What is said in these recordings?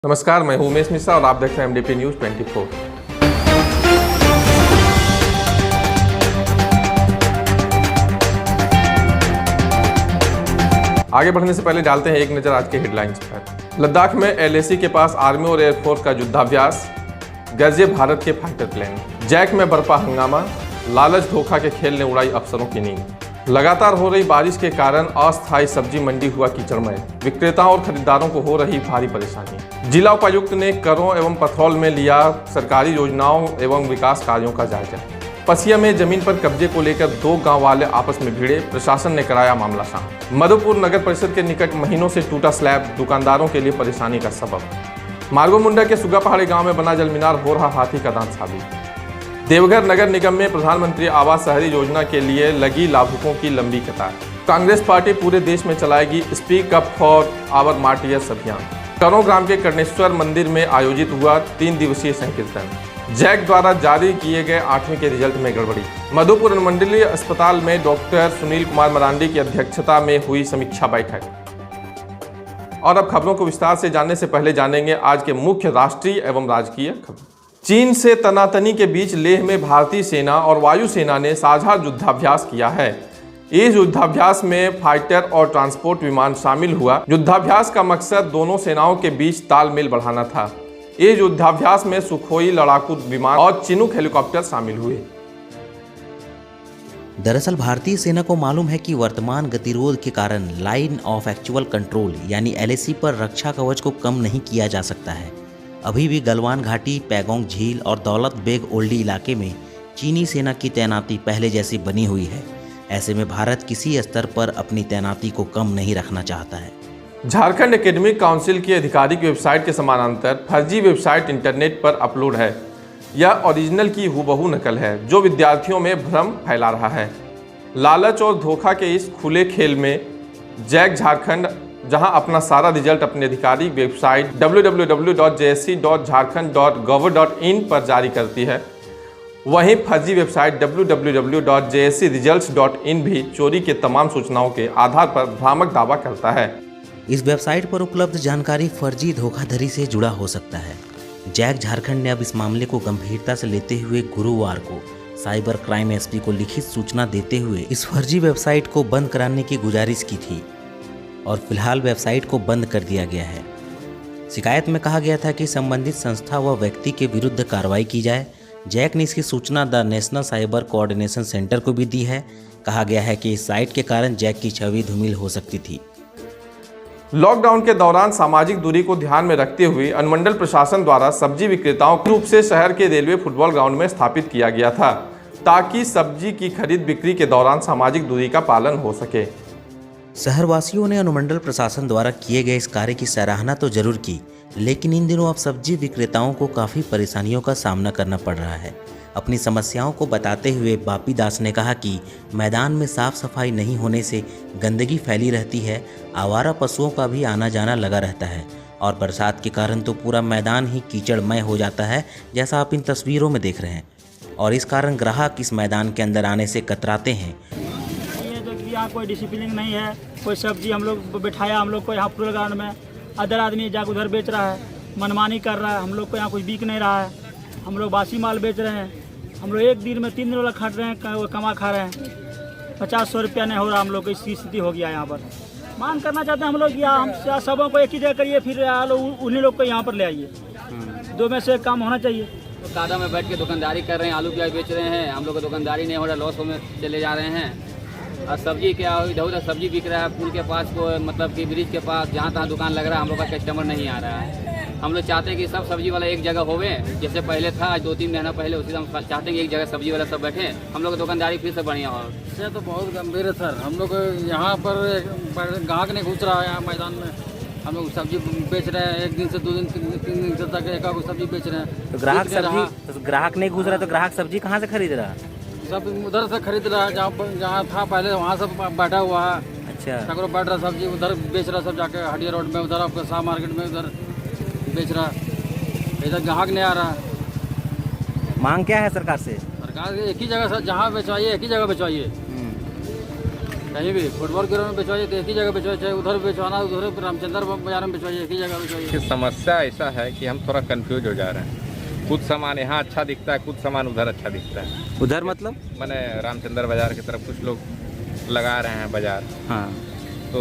नमस्कार, मैं हूं उमेश मिश्रा और आप देख रहे हैं एमडीपी न्यूज 24। आगे बढ़ने से पहले डालते हैं एक नजर आज के हेडलाइंस पर। लद्दाख में एलएसी के पास आर्मी और एयरफोर्स का युद्धाभ्यास, गरजे भारत के फाइटर प्लेन। जैक में बरपा हंगामा, लालच धोखा के खेल ने उड़ाई अफसरों की नींद। लगातार हो रही बारिश के कारण अस्थायी सब्जी मंडी हुआ कीचड़मय, विक्रेताओं और खरीदारों को हो रही भारी परेशानी। जिला उपायुक्त ने करों एवं पथरौल में लिया सरकारी योजनाओं एवं विकास कार्यों का जायजा। पसिया में जमीन पर कब्जे को लेकर दो गांव वाले आपस में भिड़े, प्रशासन ने कराया मामला शांत। मधुपुर नगर परिषद के निकट महीनों से टूटा स्लैब दुकानदारों के लिए परेशानी का सबब। मार्गो मुंडा के सुगा पहाड़ी गांव में बना जलमीनार हो रहा हाथी का दांत साबित। देवघर नगर निगम में प्रधानमंत्री आवास शहरी योजना के लिए लगी लाभुकों की लंबी कतार। कांग्रेस पार्टी पूरे देश में चलाएगी speak up for our martyrs अभियान। करों ग्राम के कर्णेश्वर मंदिर में आयोजित हुआ 3 दिवसीय संकीर्तन। जैक द्वारा जारी किए गए 8वीं के रिजल्ट में गड़बड़ी। मधुपुर अनुमंडलीय अस्पताल में डॉक्टर सुनील कुमार मरांडी की अध्यक्षता में हुई समीक्षा बैठक। और अब खबरों को विस्तार से जानने से पहले जानेंगे आज के मुख्य राष्ट्रीय एवं राजकीय खबर। चीन से तनातनी के बीच लेह में भारतीय सेना और वायुसेना ने साझा युद्धाभ्यास किया है। इस युद्धाभ्यास में फाइटर और ट्रांसपोर्ट विमान शामिल हुआ। युद्धाभ्यास का मकसद दोनों सेनाओं के बीच तालमेल बढ़ाना था। इस युद्धाभ्यास में सुखोई लड़ाकू विमान और चिनूक हेलीकॉप्टर शामिल हुए। दरअसल भारतीय सेना को मालूम है कि वर्तमान गतिरोध के कारण लाइन ऑफ एक्चुअल कंट्रोल यानी एलएसी पर रक्षा कवच को कम नहीं किया जा सकता है। अभी भी गलवान घाटी, पैगोंग झील और दौलत बेग ओल्डी इलाके में चीनी सेना की तैनाती पहले जैसी बनी हुई है। ऐसे में भारत किसी स्तर पर अपनी तैनाती को कम नहीं रखना चाहता है। झारखंड एकेडमिक काउंसिल की आधिकारिक वेबसाइट के समानांतर फर्जी वेबसाइट इंटरनेट पर अपलोड है। यह ओरिजिनल की हूबहू नकल है जो विद्यार्थियों में भ्रम फैला रहा है। लालच और धोखा के इस खुले खेल में जैक झारखंड जहां अपना सारा रिजल्ट अपनी आधिकारिक वेबसाइट www.jsc.jharkhand.gov.in पर जारी करती है, वहीं फर्जी वेबसाइट www.jscresults.in भी चोरी के तमाम सूचनाओं के आधार पर भ्रामक दावा करता है। इस वेबसाइट पर उपलब्ध जानकारी फर्जी धोखाधड़ी से जुड़ा हो सकता है। जैक झारखंड ने अब इस मामले को गंभीरता से लेते हुए गुरुवार को साइबर क्राइम एसपी को लिखित सूचना देते हुए इस फर्जी वेबसाइट को बंद कराने की गुजारिश की थी और फिलहाल वेबसाइट को बंद कर दिया गया है। शिकायत में कहा गया था कि संबंधित संस्था व व्यक्ति के विरुद्ध कार्रवाई की जाए। जैक ने इसकी सूचना the national cyber coordination centre को भी दी है। कहा गया है कि इस साइट के कारण जैक की छवि धूमिल हो सकती थी। लॉकडाउन के दौरान सामाजिक दूरी को ध्यान में रखते हुए अनुमंडल प्रशासन द्वारा सब्जी विक्रेताओं के रूप से शहर के रेलवे फुटबॉल ग्राउंड में स्थापित किया गया था ताकि सब्जी की खरीद बिक्री के दौरान सामाजिक दूरी का पालन हो सके। शहरवासियों ने अनुमंडल प्रशासन द्वारा किए गए इस कार्य की सराहना तो जरूर की, लेकिन इन दिनों अब सब्जी विक्रेताओं को काफ़ी परेशानियों का सामना करना पड़ रहा है। अपनी समस्याओं को बताते हुए बापी दास ने कहा कि मैदान में साफ सफाई नहीं होने से गंदगी फैली रहती है, आवारा पशुओं का भी आना जाना लगा रहता है और बरसात के कारण तो पूरा मैदान ही कीचड़मय हो जाता है, जैसा आप इन तस्वीरों में देख रहे हैं। और इस कारण ग्राहक इस मैदान के अंदर आने से कतराते हैं। यहाँ कोई डिसिप्लिन नहीं है। कोई सब्जी हम लोग बैठाया, हम लोग को यहाँ फुटबॉल ग्राउंड में अदर आदमी जाकर उधर बेच रहा है, मनमानी कर रहा है। हम लोग को यहाँ कुछ बिक नहीं रहा है। हम लोग बासी माल बेच रहे हैं। हम लोग एक दिन में 3 दिन वाला खा रहे हैं, कमा खा रहे हैं। 50-100 रुपया नहीं हो रहा। हम लोग की इसकी स्थिति हो गया यहाँ पर। मांग करना चाहते हैं हम लोग या हम सबों को एक ही जगह करिए, फिर उन्हीं लोग को यहाँ पर ले आइए। 2 में से काम होना चाहिए। तो दादा में बैठ के दुकानदारी कर रहे हैं, आलू प्याज बेच रहे हैं। हम लोग को दुकानदारी नहीं हो रहा, लॉस में चले जा रहे हैं। और सब्जी क्या इधर उधर सब्जी बिक रहा है, पुल के पास को मतलब कि ब्रिज के पास जहाँ तहाँ दुकान लग रहा है। हम लोग का कस्टमर नहीं आ रहा है। हम लोग चाहते हैं कि सब सब्जी वाला एक जगह होवे, जैसे पहले था 2-3 महीना पहले, उसी हम चाहते हैं कि एक जगह सब्जी वाला सब बैठे, हम लोग की दुकानदारी फिर से बढ़िया हो। ये तो बहुत गंभीर है सर। हम लोग यहाँ पर ग्राहक नहीं घुस रहा है। यहाँ मैदान में हम लोग सब्जी बेच रहे हैं, 1 दिन से 2 दिन 3 दिन तक एक सब्जी बेच रहे हैं। तो ग्राहक नहीं घुस रहा, तो ग्राहक सब्जी कहाँ से खरीद रहा है? सब उधर से खरीद रहा है, जहाँ था पहले वहाँ सब बैठा हुआ है। अच्छा, सगरो बैठ रहा सब्जी उधर बेच रहा, सब जाके हडिया रोड में उधर आपका शाह मार्केट में उधर बेच रहा। इधर ग्राहक नहीं आ रहा। मांग क्या है सरकार से? सरकार एक ही जगह सर, जहाँ बेचवाइए एक ही जगह बेचवाइए। कहीं भी फुटबॉल ग्राउंड में बिछवाइए तो एक ही जगह बिछवाइए, चाहे उधर बिछवाना उधर रामचंद्र बाजार में बिछवाइए, एक ही जगह बिछवाइए। कि समस्या ऐसा है कि हम थोड़ा कंफ्यूज हो जा रहे हैं। कुछ सामान यहाँ अच्छा दिखता है, कुछ सामान उधर अच्छा दिखता है। उधर मतलब? मैंने रामचंद्र बाजार की तरफ कुछ लोग लगा रहे हैं बाजार, हाँ, तो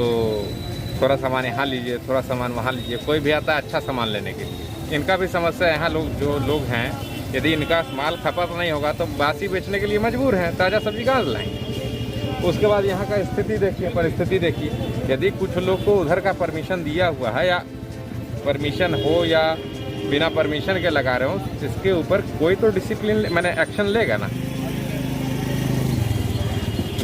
थोड़ा सामान यहाँ लीजिए, थोड़ा सामान वहाँ लीजिए। कोई भी आता है अच्छा सामान लेने के लिए। इनका भी समस्या है, यहाँ लोग जो लोग हैं, यदि इनका माल खपत नहीं होगा तो बासी बेचने के लिए मजबूर हैं, ताज़ा सब्जी कहाँ से लाएंगे। उसके बाद यहाँ का स्थिति देखिए, परिस्थिति देखिए। यदि कुछ लोग को उधर का परमिशन दिया हुआ है, या परमिशन हो या बिना परमिशन के लगा रहे हो, इसके ऊपर कोई तो डिसिप्लिन मैंने एक्शन लेगा ना।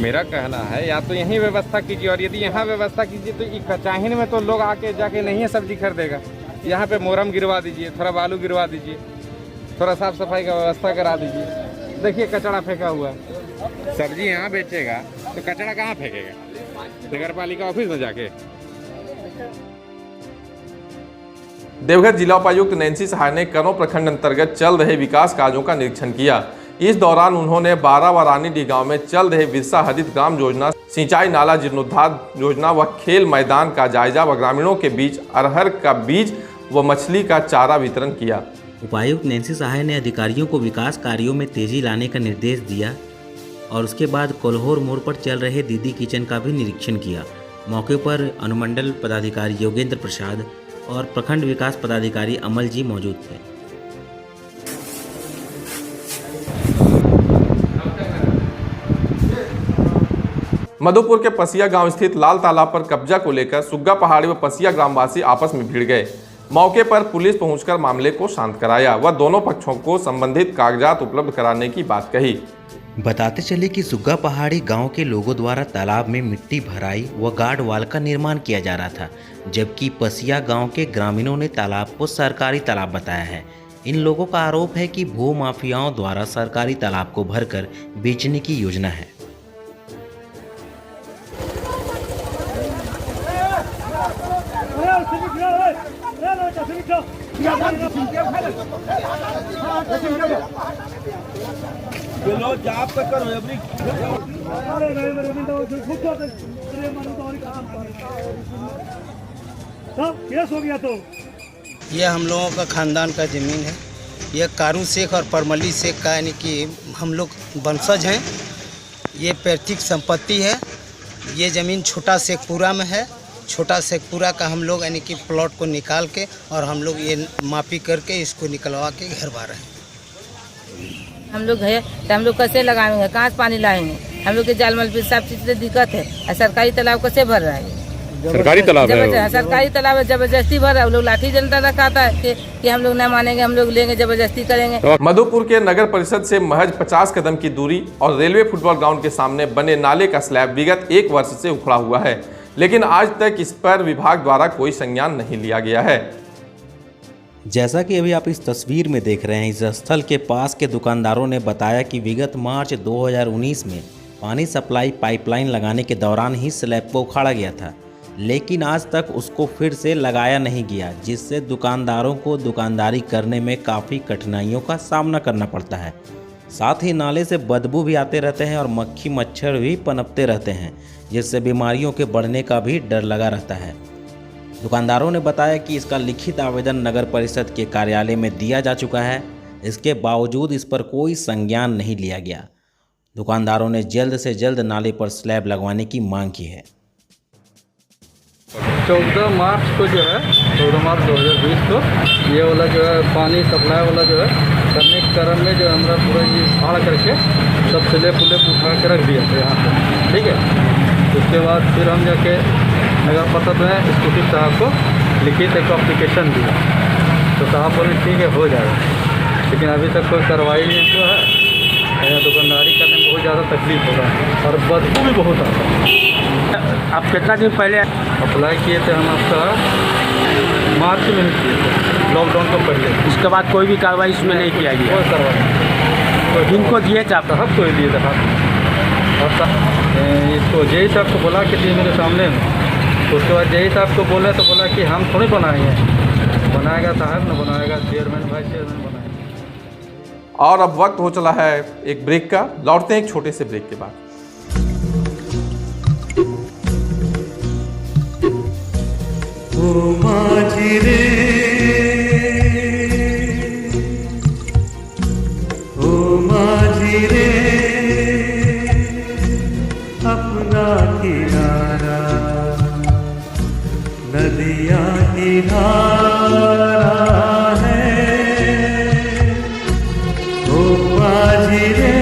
मेरा कहना है या तो यहीं व्यवस्था कीजिए, और यदि यहाँ व्यवस्था कीजिए तो ये कचाहिन में तो लोग आके जाके नहीं है सब्जी खरीदेगा। यहाँ पे मोरम गिरवा दीजिए, थोड़ा बालू गिरवा दीजिए, थोड़ा साफ सफाई का व्यवस्था करा दीजिए। देखिए कचरा फेंका हुआ है, सब्जी यहाँ बेचेगा तो कचरा कहाँ फेंकेगा? नगर पालिका ऑफिस में जाके। देवघर जिला उपायुक्त नैन्सी सहाय ने करों प्रखंड अंतर्गत चल रहे विकास कार्यों का निरीक्षण किया। इस दौरान उन्होंने 12 व रानीडीह गांव में चल रहे विरसा हरित ग्राम योजना, सिंचाई नाला जीर्णोद्धार योजना व खेल मैदान का जायजा व ग्रामीणों के बीच अरहर का बीज व मछली का चारा वितरण किया। उपायुक्त नैन्सी सहाय ने अधिकारियों को विकास कार्यों में तेजी लाने का निर्देश दिया और उसके बाद कोल्होर मोड़ पर चल रहे दीदी किचन का भी निरीक्षण किया। मौके पर अनुमंडल पदाधिकारी योगेंद्र प्रसाद और प्रखंड विकास पदाधिकारी अमल जी मौजूद थे। मधुपुर के पसिया गांव स्थित लाल तालाब पर कब्जा को लेकर सुग्गा पहाड़ी व पसिया ग्रामवासी आपस में भिड़ गए। मौके पर पुलिस पहुंचकर मामले को शांत कराया व दोनों पक्षों को संबंधित कागजात उपलब्ध कराने की बात कही। बताते चले कि सुग्गा पहाड़ी गांव के लोगों द्वारा तालाब में मिट्टी भराई व गार्ड वाल का निर्माण किया जा रहा था, जबकि पसिया गांव के ग्रामीणों ने तालाब को सरकारी तालाब बताया है। इन लोगों का आरोप है कि भू माफियाओं द्वारा सरकारी तालाब को भरकर बेचने की योजना है। ये हम लोगों का खानदान का ज़मीन है। ये कारू शेख और परमली शेख का यानी कि हम लोग वंशज हैं। ये पैतृक संपत्ति है। ये ज़मीन छोटा शेखपुरा में है। छोटा शेखपुरा का हम लोग यानी कि प्लॉट को निकाल के और हम लोग ये मापी करके इसको निकलवा के घर बा रहे हैं। हम लोग है तो हम लोग कैसे लगाएंगे, कहाँ से पानी लाएंगे? हम लोग के जालमल पे सब चीज़ से दिक्कत है। और सरकारी तालाब कैसे भर रहा है? सरकारी तालाब है, सरकारी तालाब है, जबरदस्ती भर रहा है। लोग लाठी जनता रखाता है कि हम लोग नहीं मानेंगे, हम लोग लेंगे, जबरदस्ती करेंगे। मधुपुर के नगर परिषद से महज 50 कदम की दूरी और रेलवे फुटबॉल ग्राउंड के सामने बने नाले का स्लैब विगत 1 वर्ष से उखड़ा हुआ है, लेकिन आज तक इस पर विभाग द्वारा कोई संज्ञान नहीं लिया गया है। जैसा कि अभी आप इस तस्वीर में देख रहे हैं, इस स्थल के पास के दुकानदारों ने बताया कि विगत मार्च 2019 में पानी सप्लाई पाइपलाइन लगाने के दौरान ही स्लैब को उखाड़ा गया था, लेकिन आज तक उसको फिर से लगाया नहीं गया, जिससे दुकानदारों को दुकानदारी करने में काफ़ी कठिनाइयों का सामना करना पड़ता है। साथ ही नाले से बदबू भी आते रहते हैं और मक्खी मच्छर भी पनपते रहते हैं, जिससे बीमारियों के बढ़ने का भी डर लगा रहता है। दुकानदारों ने बताया कि इसका लिखित आवेदन नगर परिषद के कार्यालय में दिया जा चुका है, इसके बावजूद इस पर कोई संज्ञान नहीं लिया गया। दुकानदारों ने जल्द से जल्द नाले पर स्लैब लगवाने की मांग की है। 14 मार्च को जो है 14 मार्च 2020 को ये वाला जो है पानी सप्लाई वाला जो है करने के क्रम में जो हमारा पूरा ये फाड़ करके सब स्लैब उठा के रख दिया था यहाँ पर, ठीक है। उसके बाद फिर हम जाके नगर परिषद में स्कूटी साहब को लिखित एक एप्लीकेशन दिया, तो साहब बोले ठीक है हो जाएगा, लेकिन अभी तक कोई कार्रवाई नहीं हुआ है। यहाँ दुकानदारी करने में बहुत ज़्यादा तकलीफ हो रहा है और बदबू भी बहुत आता है। आप कितना दिन पहले अप्लाई किए थे हम आपका मार्च में ही किए थे, लॉकडाउन को पहले। उसके बाद कोई भी कार्रवाई इसमें नहीं किया गया? कोई कार्रवाई तो जिनको दिए थे आप साहब कोई दिए थे और इसको जेई साहब को बोला कि दिए मेरे सामने में। उसके बाद जेई साहब को बोले तो बोला कि हम थोड़ी बनाएंगे, बनाएगा साहब न बनाएगा चेयरमैन वाइस चेयरमैन बनाएगा। और अब वक्त हो चला है एक ब्रेक का। लौटते हैं एक छोटे से ब्रेक के बाद। ओ माझी रे, ओ माझी रे, अपना किनारा नदिया की धारा है, ओ माझी रे,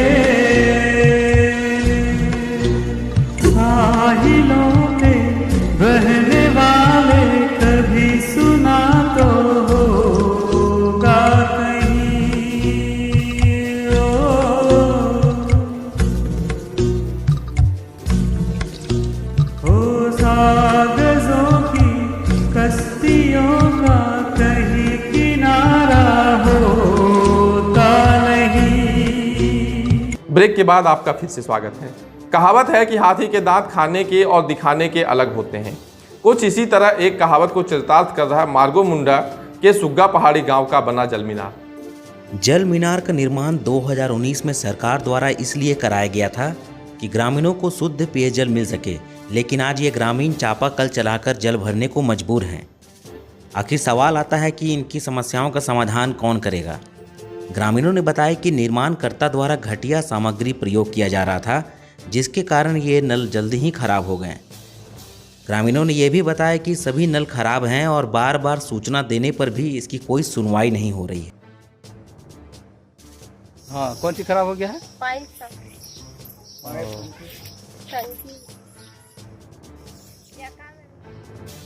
साहिलों पे बहने वाले कभी सुना तो होगा कहीं, ओ सागरों की कश्तियों का कहीं किनारा होता नहीं। ब्रेक के बाद आपका फिर से स्वागत है। कहावत है कि हाथी के दांत खाने के और दिखाने के अलग होते हैं। कुछ इसी तरह एक कहावत को चरितार्थ कर रहा है मार्गो मुंडा के सुग्गा पहाड़ी गांव का बना जल मीनार। जल मीनार का निर्माण 2019 में सरकार द्वारा इसलिए कराया गया था कि ग्रामीणों को शुद्ध पेयजल मिल सके, लेकिन आज ये ग्रामीण चापाकल चलाकर जल भरने को मजबूर हैं। आखिर सवाल आता है कि इनकी समस्याओं का समाधान कौन करेगा। ग्रामीणों ने बताया कि निर्माणकर्ता द्वारा घटिया सामग्री प्रयोग किया जा रहा था, जिसके कारण ये नल जल्दी ही खराब हो गए। ग्रामीणों ने यह भी बताया कि सभी नल खराब हैं और बार बार सूचना देने पर भी इसकी कोई सुनवाई नहीं हो रही है। हाँ, कौन सी खराब हो गया है?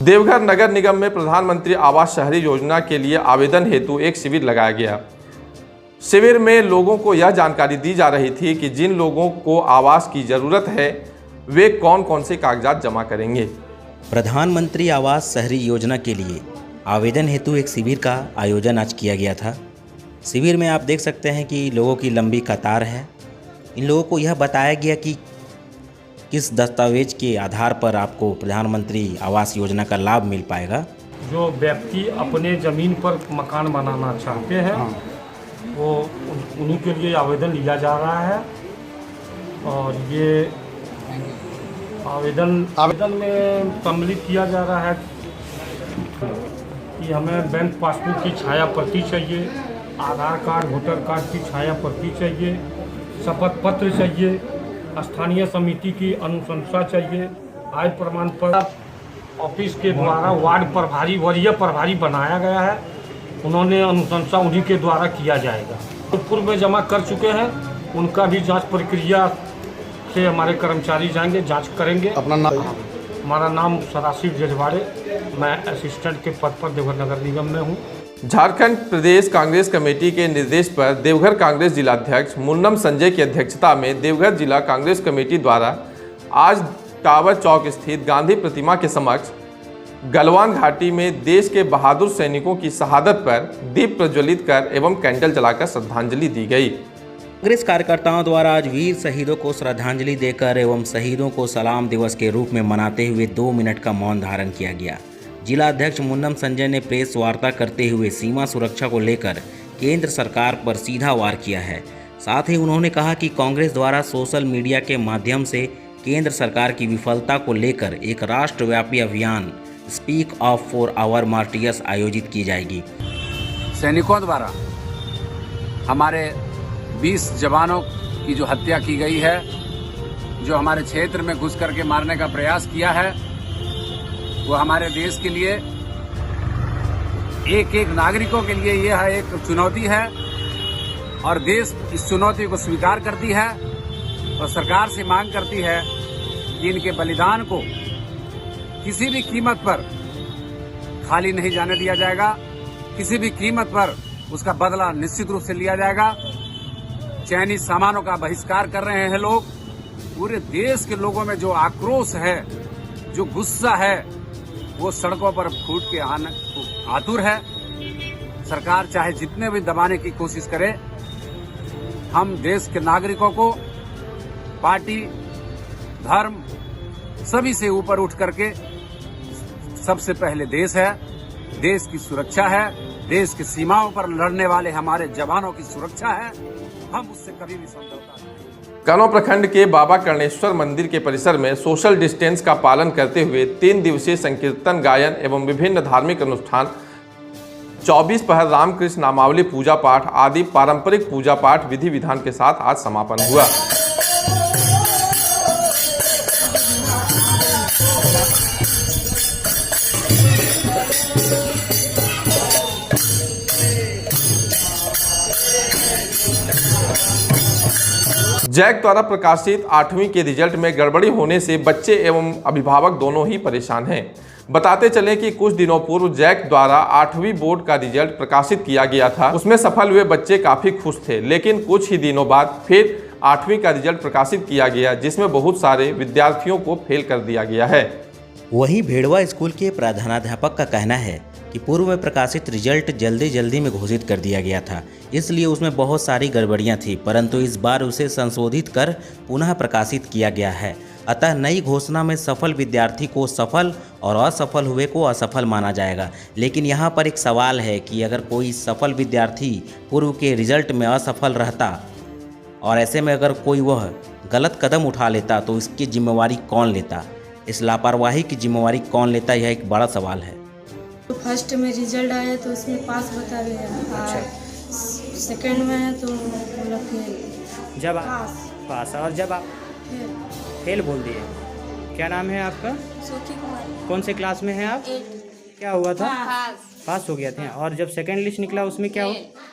देवघर नगर निगम में प्रधानमंत्री आवास शहरी योजना के लिए आवेदन हेतु एक शिविर लगाया गया। शिविर में लोगों को यह जानकारी दी जा रही थी कि जिन लोगों को आवास की ज़रूरत है वे कौन कौन से कागजात जमा करेंगे। प्रधानमंत्री आवास शहरी योजना के लिए आवेदन हेतु एक शिविर का आयोजन आज किया गया था। शिविर में आप देख सकते हैं कि लोगों की लंबी कतार है। इन लोगों को यह बताया गया कि किस दस्तावेज के आधार पर आपको प्रधानमंत्री आवास योजना का लाभ मिल पाएगा। जो व्यक्ति अपने ज़मीन पर मकान बनाना चाहते हैं वो उन्हीं के लिए आवेदन लिया जा रहा है। और ये आवेदन में सम्मिलित किया जा रहा है कि हमें बैंक पासबुक की छाया प्रति चाहिए, आधार कार्ड वोटर कार्ड की छाया प्रति चाहिए, शपथ पत्र चाहिए, स्थानीय समिति की अनुशंसा चाहिए, आय प्रमाण पत्र। ऑफिस के द्वारा वार्ड प्रभारी वरीय प्रभारी बनाया गया है, उन्होंने अनुशंसा उन्हीं के द्वारा किया जाएगा। जो पूर्व में जमा कर चुके हैं उनका भी जांच प्रक्रिया से हमारे कर्मचारी जाएंगे, जांच करेंगे। अपना नाम? हमारा नाम सदाशिव जजवाड़े, मैं असिस्टेंट के पद पर देवघर नगर निगम में हूँ। झारखंड प्रदेश कांग्रेस कमेटी के निर्देश पर देवघर कांग्रेस जिलाध्यक्ष मुन्नम संजय की अध्यक्षता में देवघर जिला कांग्रेस कमेटी द्वारा आज टावर चौक स्थित गांधी प्रतिमा के समक्ष गलवान घाटी में देश के बहादुर सैनिकों की शहादत पर दीप प्रज्वलित कर एवं कैंडल जलाकर श्रद्धांजलि दी गई। कांग्रेस कार्यकर्ताओं द्वारा आज वीर शहीदों को श्रद्धांजलि देकर एवं शहीदों को सलाम दिवस के रूप में मनाते हुए 2 मिनट का मौन धारण किया गया। जिला अध्यक्ष मुन्नम संजय ने प्रेस वार्ता करते हुए सीमा सुरक्षा को लेकर केंद्र सरकार पर सीधा वार किया है। साथ ही उन्होंने कहा कि कांग्रेस द्वारा सोशल मीडिया के माध्यम से केंद्र सरकार की विफलता को लेकर एक राष्ट्रव्यापी अभियान speak up for our martyrs आयोजित की जाएगी। सैनिकों द्वारा हमारे 20 जवानों की जो हत्या की गई है, जो हमारे क्षेत्र में घुस करके मारने का प्रयास किया है, वो हमारे देश के लिए एक नागरिकों के लिए यह एक चुनौती है और देश इस चुनौती को स्वीकार करती है और सरकार से मांग करती है कि इनके बलिदान को किसी भी कीमत पर खाली नहीं जाने दिया जाएगा, किसी भी कीमत पर उसका बदला निश्चित रूप से लिया जाएगा। चाइनीज सामानों का बहिष्कार कर रहे हैं लोग। पूरे देश के लोगों में जो आक्रोश है, जो गुस्सा है, वो सड़कों पर फूट के आने आतुर है। सरकार चाहे जितने भी दबाने की कोशिश करे, हम देश के नागरिकों को पार्टी, धर्म सभी से ऊपर उठ करके सबसे पहले देश है, देश की सुरक्षा है, देश की सीमाओं पर लड़ने वाले हमारे जवानों की सुरक्षा है। हम उससे कभी भी समझौता नहीं। कनौ प्रखंड के बाबा कर्णेश्वर मंदिर के परिसर में सोशल डिस्टेंस का पालन करते हुए 3 दिवसीय संकीर्तन गायन एवं विभिन्न धार्मिक अनुष्ठान 24 पहर रामकृष्ण नामावली पूजा पाठ आदि पारंपरिक पूजा पाठ विधि विधान के साथ आज समापन हुआ। जैक द्वारा प्रकाशित 8वीं के रिजल्ट में गड़बड़ी होने से बच्चे एवं अभिभावक दोनों ही परेशान हैं। बताते चलें कि कुछ दिनों पूर्व जैक द्वारा 8वीं बोर्ड का रिजल्ट प्रकाशित किया गया था। उसमें सफल हुए बच्चे काफी खुश थे, लेकिन कुछ ही दिनों बाद फिर 8वीं का रिजल्ट प्रकाशित किया गया, जिसमें बहुत सारे विद्यार्थियों को फेल कर दिया गया है। वहीं भेड़वा स्कूल के प्रधानाध्यापक का कहना है कि पूर्व में प्रकाशित रिजल्ट जल्दी में घोषित कर दिया गया था, इसलिए उसमें बहुत सारी गड़बड़ियां थी, परंतु इस बार उसे संशोधित कर पुनः प्रकाशित किया गया है। अतः नई घोषणा में सफल विद्यार्थी को सफल और असफल हुए को असफल माना जाएगा। लेकिन यहाँ पर एक सवाल है कि अगर कोई सफल विद्यार्थी पूर्व के रिजल्ट में असफल रहता और ऐसे में अगर कोई वह गलत कदम उठा लेता तो इसकी जिम्मेवारी कौन लेता? इस लापरवाही की जिम्मेवारी कौन लेता, यह एक बड़ा सवाल है। तो फर्स्ट में रिजल्ट आया तो उसमें पास बता गया, और सेकंड में है तो बोला फेल। जब पास और जब आप फेल बोल दिए। क्या नाम है आपका? सुखी कुमार। कौन से क्लास में हैं आप? 8। क्या हुआ था? पास हो गया थे। और जब सेकंड लिस्ट निकला उसमें क्या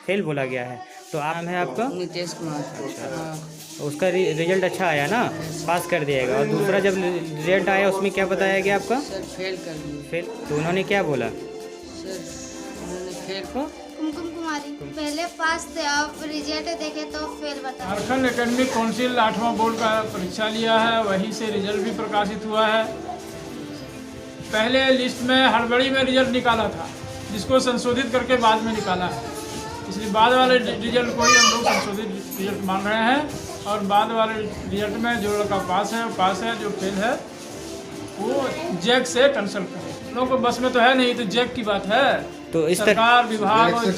फेल बोला गया है। तो नाम है आपका? नितेश कुमार। उसका रिजल्ट अच्छा आया ना, पास कर दिएगा। और दूसरा जब रिजल्ट आया उसमें क्या बताया गया आपका? सर फेल कर दिए। फेल। तो उन्होंने क्या बोला? सर उन्होंने फेल को कुमकुम कुमारी पहले पास थे, अब रिजल्ट देखे तो फेल बता। झारखंड एकेडमिक काउंसिल 8वां बोर्ड का परीक्षा लिया है, वहीं से रिजल्ट भी प्रकाशित हुआ है। पहले लिस्ट में हड़बड़ी में रिजल्ट निकाला था, जिसको संशोधित करके बाद में निकाला है, इसलिए बाद वाले रिजल्ट को ही हम लोग संशोधित रिजल्ट मान रहे हैं। और बाद वाले रिजल्ट में जो लड़का पास है, जो फेल है वो जैक से कंसल्ट करें। लोगों को बस में तो है नहीं, तो जैक की बात है, तो इस सरकार विभाग और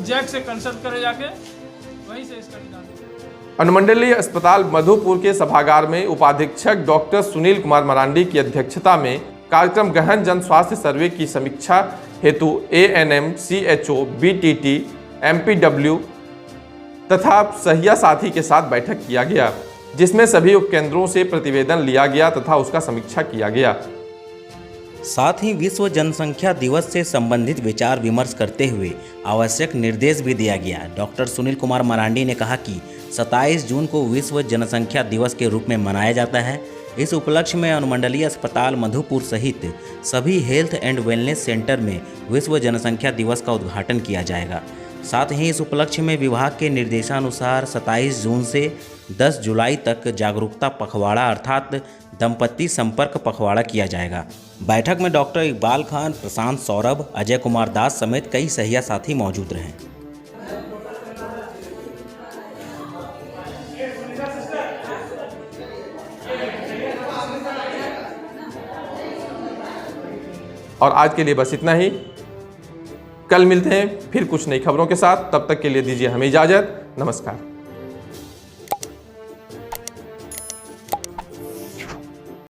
जैक से कंसल्ट करे जाके, वहीं से इसका निदान। अनुमंडलीय अस्पताल मधुपुर के सभागार में उपाधीक्षक डॉक्टर सुनील कुमार मरांडी की अध्यक्षता में कार्यक्रम गहन जन स्वास्थ्य सर्वे की समीक्षा हेतु ANM, CHO, BTT, MPW तथा सहिया साथी के साथ बैठक किया गया, जिसमें सभी उपकेंद्रों से प्रतिवेदन लिया गया तथा उसका समीक्षा किया गया। साथ ही विश्व जनसंख्या दिवस से संबंधित विचार विमर्श करते हुए आवश्यक निर्देश भी दिया गया। डॉक्टर सुनील कुमार मरांडी ने कहा कि 27 जून को विश्व जनसंख्या दिवस के रूप में मनाया जाता है। इस उपलक्ष्य में अनुमंडलीय अस्पताल मधुपुर सहित सभी हेल्थ एंड वेलनेस सेंटर में विश्व जनसंख्या दिवस का उद्घाटन किया जाएगा। साथ ही इस उपलक्ष्य में विभाग के निर्देशानुसार 27 जून से 10 जुलाई तक जागरूकता पखवाड़ा अर्थात दंपति संपर्क पखवाड़ा किया जाएगा। बैठक में डॉक्टर इकबाल खान, प्रशांत सौरभ, अजय कुमार दास समेत कई सहिया साथी मौजूद रहे। और आज के लिए बस इतना ही। कल मिलते हैं फिर कुछ नई खबरों के साथ। तब तक के लिए दीजिए हमें इजाजत। नमस्कार।